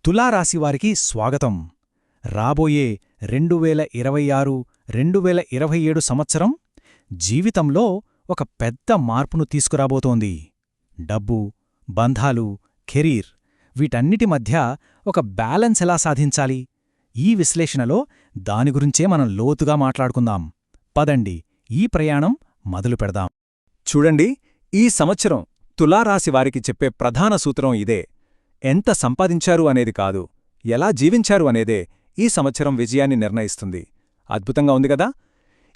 తులారాశివారికి స్వాగతం. రాబోయే 2026-2027 సంవత్సరం జీవితంలో ఒక పెద్ద మార్పును తీసుకురాబోతోంది. డబ్బు, బంధాలు, కెరీర్ వీటన్నిటి మధ్య ఒక బ్యాలెన్స్ ఎలా సాధించాలి? ఈ విశ్లేషణలో దాని గురించే మనం లోతుగా మాట్లాడుకుందాం. పదండి, ఈ ప్రయాణం మొదలు పెడదాం. చూడండి, ఈ సంవత్సరం తులారాశివారికి చెప్పే ప్రధాన సూత్రం ఇదే. ఎంత సంపాదించారు అనేది కాదు, ఎలా జీవించారు అనేదే ఈ సంవత్సరం విజయాన్ని నిర్ణయిస్తుంది. అద్భుతంగా ఉంది గదా?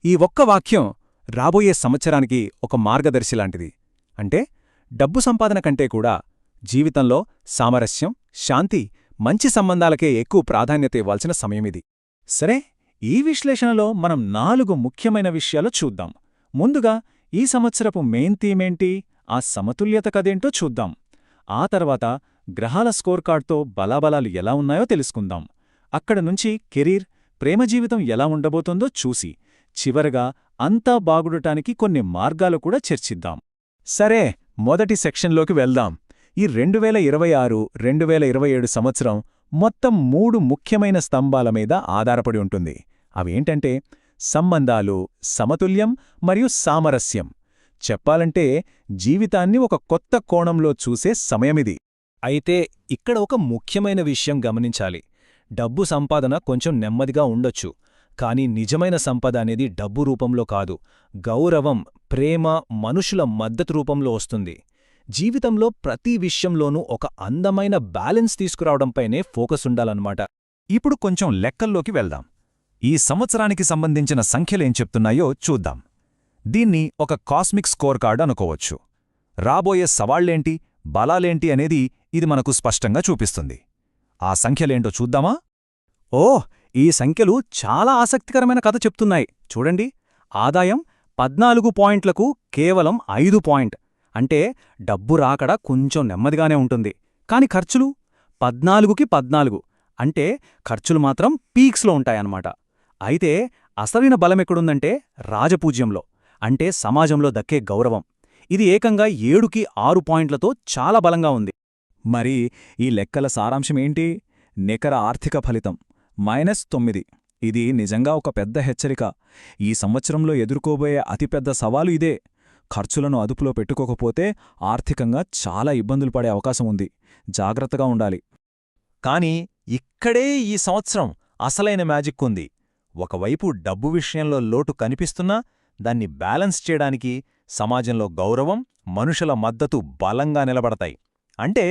ఈ ఒక్క వాక్యం రాబోయే సంవత్సరానికి ఒక మార్గదర్శిలాంటిది. అంటే డబ్బు సంపాదన కంటే కూడా జీవితంలో సామరస్యం, శాంతి, మంచి సంబంధాలకే ఎక్కువ ప్రాధాన్యత ఇవ్వాల్సిన సమయమిది. సరే, ఈ విశ్లేషణలో మనం 4 ముఖ్యమైన విషయాలు చూద్దాం. ముందుగా ఈ సంవత్సరపు మెయిన్ థీమేంటి, ఆ సమతుల్యత కదేంటో చూద్దాం. ఆ తర్వాత గ్రహాల స్కోర్ కార్డ్తో బలాబలాలు ఎలా ఉన్నాయో తెలుసుకుందాం. అక్కడ నుంచి కెరీర్, ప్రేమ జీవితం ఎలా ఉండబోతోందో చూసి చివరగా అంతా బాగుడటానికి కొన్ని మార్గాలు కూడా చర్చిద్దాం. సరే, మొదటి సెక్షన్లోకి వెళ్దాం. ఈ 2026-2027 సంవత్సరం మొత్తం 3 ముఖ్యమైన స్తంభాల మీద ఆధారపడి ఉంటుంది. అవేంటంటే సంబంధాలు, సమతుల్యం మరియు సామరస్యం. చెప్పాలంటే జీవితాన్ని ఒక కొత్త కోణంలో చూసే సమయమిది. అయితే ఇక్కడ ఒక ముఖ్యమైన విషయం గమనించాలి. డబ్బు సంపాదన కొంచెం నెమ్మదిగా ఉండొచ్చు, కానీ నిజమైన సంపద అనేది డబ్బు రూపంలో కాదు, గౌరవం, ప్రేమ, మనుషుల మద్దతు రూపంలో వస్తుంది. జీవితంలో ప్రతి విషయంలోనూ ఒక అందమైన బ్యాలెన్స్ తీసుకురావడంపైనే ఫోకస్ ఉండాలన్నమాట. ఇప్పుడు కొంచెం లెక్కల్లోకి వెళ్దాం. ఈ సంవత్సరానికి సంబంధించిన సంఖ్యలేం చెప్తున్నాయో చూద్దాం. దీన్ని ఒక కాస్మిక్ స్కోర్ కార్డ్ అనుకోవచ్చు. రాబోయే సవాళ్లేంటి, బలాలేంటి అనేది ఇది మనకు స్పష్టంగా చూపిస్తుంది. ఆ సంఖ్యలేంటో చూద్దామా? ఈ సంఖ్యలు చాలా ఆసక్తికరమైన కథ చెప్తున్నాయి. చూడండి, ఆదాయం 14 పాయింట్లకు కేవలం 5 పాయింట్. అంటే డబ్బు రాకడ కొంచెం నెమ్మదిగానే ఉంటుంది. కాని ఖర్చులు 14కి 14. అంటే ఖర్చులు మాత్రం పీక్స్లో ఉంటాయన్నమాట. అయితే అసలైన బలమెక్కడుందంటే రాజపూజ్యంలో, అంటే సమాజంలో దక్కే గౌరవం. ఇది ఏకంగా 7కి 6 పాయింట్లతో చాలా బలంగా ఉంది. మరి ఈ లెక్కల సారాంశమేంటి? నికర ఆర్థిక ఫలితం -9. ఇది నిజంగా ఒక పెద్ద హెచ్చరిక. ఈ సంవత్సరంలో ఎదుర్కోబోయే అతిపెద్ద సవాలు ఇదే. ఖర్చులను అదుపులో పెట్టుకోకపోతే ఆర్థికంగా చాలా ఇబ్బందులు పడే అవకాశం ఉంది. జాగ్రత్తగా ఉండాలి. కానీ ఇక్కడే ఈ సంవత్సరం అసలైన మ్యాజిక్ ఉంది. ఒకవైపు డబ్బు విషయంలో లోటు కనిపిస్తున్నా దాన్ని బ్యాలెన్స్ చేయడానికి సమాజంలో గౌరవం, మనుషుల మద్దతు బలంగా నిలబడతాయి. అంటే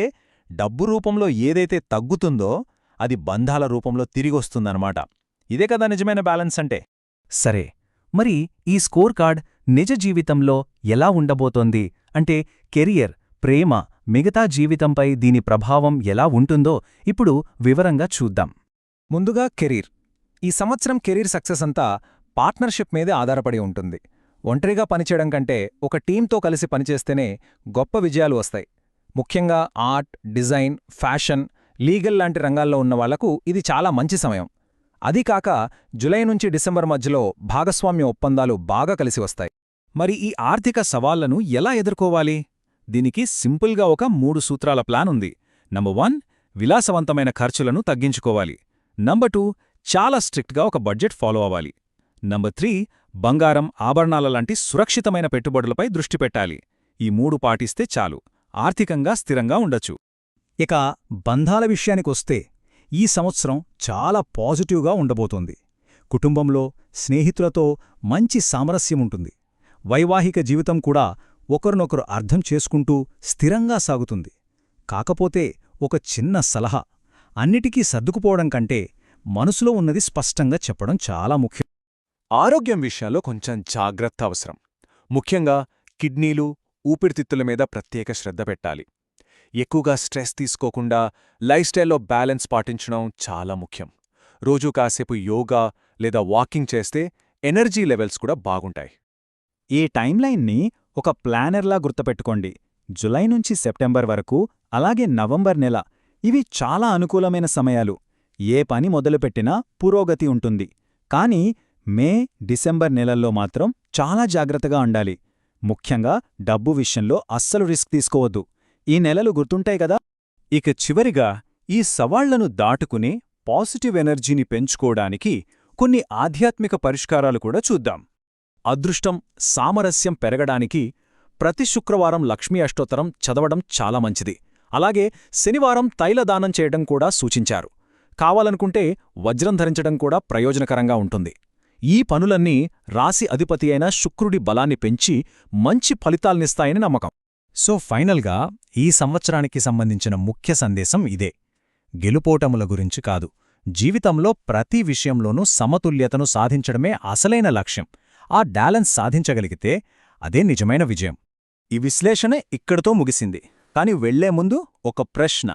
డబ్బు రూపంలో ఏదైతే తగ్గుతుందో అది బంధాల రూపంలో తిరిగొస్తుందన్నమాట. ఇదే కదా నిజమైన బ్యాలెన్స్ అంటే. సరే, మరి ఈ స్కోర్ కార్డ్ నిజ జీవితంలో ఎలా ఉండబోతోంది? అంటే కెరియర్, ప్రేమ, మిగతా జీవితంపై దీని ప్రభావం ఎలా ఉంటుందో ఇప్పుడు వివరంగా చూద్దాం. ముందుగా కెరీర్. ఈ సంవత్సరం కెరీర్ సక్సెస్ అంతా పార్ట్నర్షిప్ మీదే ఆధారపడి ఉంటుంది. ఒంటరిగా పనిచేయడం కంటే ఒక టీంతో కలిసి పనిచేస్తేనే గొప్ప విజయాలు వస్తాయి. ముఖ్యంగా ఆర్ట్, డిజైన్, ఫ్యాషన్, లీగల్ లాంటి రంగాల్లో ఉన్నవాళ్లకు ఇది చాలా మంచి సమయం. అదీకాక జులై నుంచి డిసెంబర్ మధ్యలో భాగస్వామ్య ఒప్పందాలు బాగా కలిసి వస్తాయి. మరి ఈ ఆర్థిక సవాళ్లను ఎలా ఎదుర్కోవాలి? దీనికి సింపుల్గా ఒక 3 సూత్రాల ప్లాన్ ఉంది. నంబర్ 1, విలాసవంతమైన ఖర్చులను తగ్గించుకోవాలి. నంబర్ 2, చాలా స్ట్రిక్ట్గా ఒక బడ్జెట్ ఫాలో అవ్వాలి. నంబర్ 3, బంగారం, ఆభరణాల లాంటి సురక్షితమైన పెట్టుబడులపై దృష్టి పెట్టాలి. ఈ 3 పాటిస్తే చాలు, ఆర్థికంగా స్థిరంగా ఉండొచ్చు. ఇక బంధాల విషయానికొస్తే ఈ సంవత్సరం చాలా పాజిటివ్గా ఉండబోతోంది. కుటుంబంలో, స్నేహితులతో మంచి సామరస్యముంటుంది. వైవాహిక జీవితం కూడా ఒకరినొకరు అర్థం చేసుకుంటూ స్థిరంగా సాగుతుంది. కాకపోతే ఒక చిన్న సలహా: అన్నిటికీ సర్దుకుపోవడం కంటే మనసులో ఉన్నది స్పష్టంగా చెప్పడం చాలా ముఖ్యం. ఆరోగ్యం విషయాల్లో కొంచెం జాగ్రత్త అవసరం. ముఖ్యంగా కిడ్నీలు, ఊపిరితిత్తుల మీద ప్రత్యేక శ్రద్ధ పెట్టాలి. ఎక్కువగా స్ట్రెస్ తీసుకోకుండా లైఫ్ స్టైల్లో బ్యాలెన్స్ పాటించడం చాలా ముఖ్యం. రోజూ కాసేపు యోగా లేదా వాకింగ్ చేస్తే ఎనర్జీ లెవెల్స్ కూడా బాగుంటాయి. ఈ టైంలైన్ని ఒక ప్లానర్లా గుర్తుపెట్టుకోండి. జులై నుంచి సెప్టెంబర్ వరకు, అలాగే నవంబర్ నెల, ఇవి చాలా అనుకూలమైన సమయాలు. ఏ పని మొదలుపెట్టినా పురోగతి ఉంటుంది. కానీ మే, డిసెంబర్ నెలల్లో మాత్రం చాలా జాగ్రత్తగా ఉండాలి. ముఖ్యంగా డబ్బు విషయంలో అస్సలు రిస్క్ తీసుకోవద్దు. ఈ నెలలు గుర్తుంటాయి కదా. ఇక చివరిగా ఈ సవాళ్లను దాటుకుని పాజిటివ్ ఎనర్జీని పెంచుకోవడానికి కొన్ని ఆధ్యాత్మిక పరిష్కారాలు కూడా చూద్దాం. అదృష్టం, సామరస్యం పెరగడానికి ప్రతి శుక్రవారం లక్ష్మీ అష్టోత్తరం చదవడం చాలా మంచిది. అలాగే శనివారం తైలదానం చేయడం కూడా సూచించారు. కావాలనుకుంటే వజ్రం ధరించడం కూడా ప్రయోజనకరంగా ఉంటుంది. ఈ పనులన్నీ రాశి అధిపతి అయిన శుక్రుడి బలాన్ని పెంచి మంచి ఫలితాల్నిస్తాయని నమ్మకం. సో ఫైనల్గా ఈ సంవత్సరానికి సంబంధించిన ముఖ్య సందేశం ఇదే: గెలుపోటముల గురించి కాదు, జీవితంలో ప్రతి విషయంలోనూ సమతుల్యతను సాధించడమే అసలైన లక్ష్యం. ఆ డాలెన్స్ సాధించగలిగితే అదే నిజమైన విజయం. ఈ విశ్లేషణ ఇక్కడితో ముగిసింది. కాని వెళ్లే ముందు ఒక ప్రశ్న: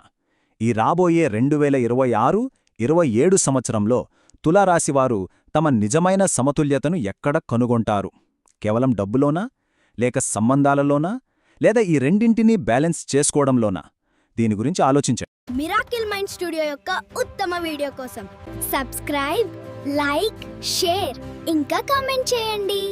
ఈ రాబోయే 2026-27 సంవత్సరంలో తులారాశివారు తమ నిజమైన సమతుల్యతను ఎక్కడ కనుగొంటారు? కేవలం డబ్బులోనా, లేక సంబంధాలలోనా, లేదా ఈ రెండింటినీ బ్యాలెన్స్ చేసుకోవడంలోనా? దీని గురించి ఆలోచించండి. మిరాకిల్ మైండ్ స్టూడియో యొక్క ఉత్తమ వీడియో కోసం సబ్స్క్రైబ్, లైక్, షేర్ ఇంకా కామెంట్ చేయండి.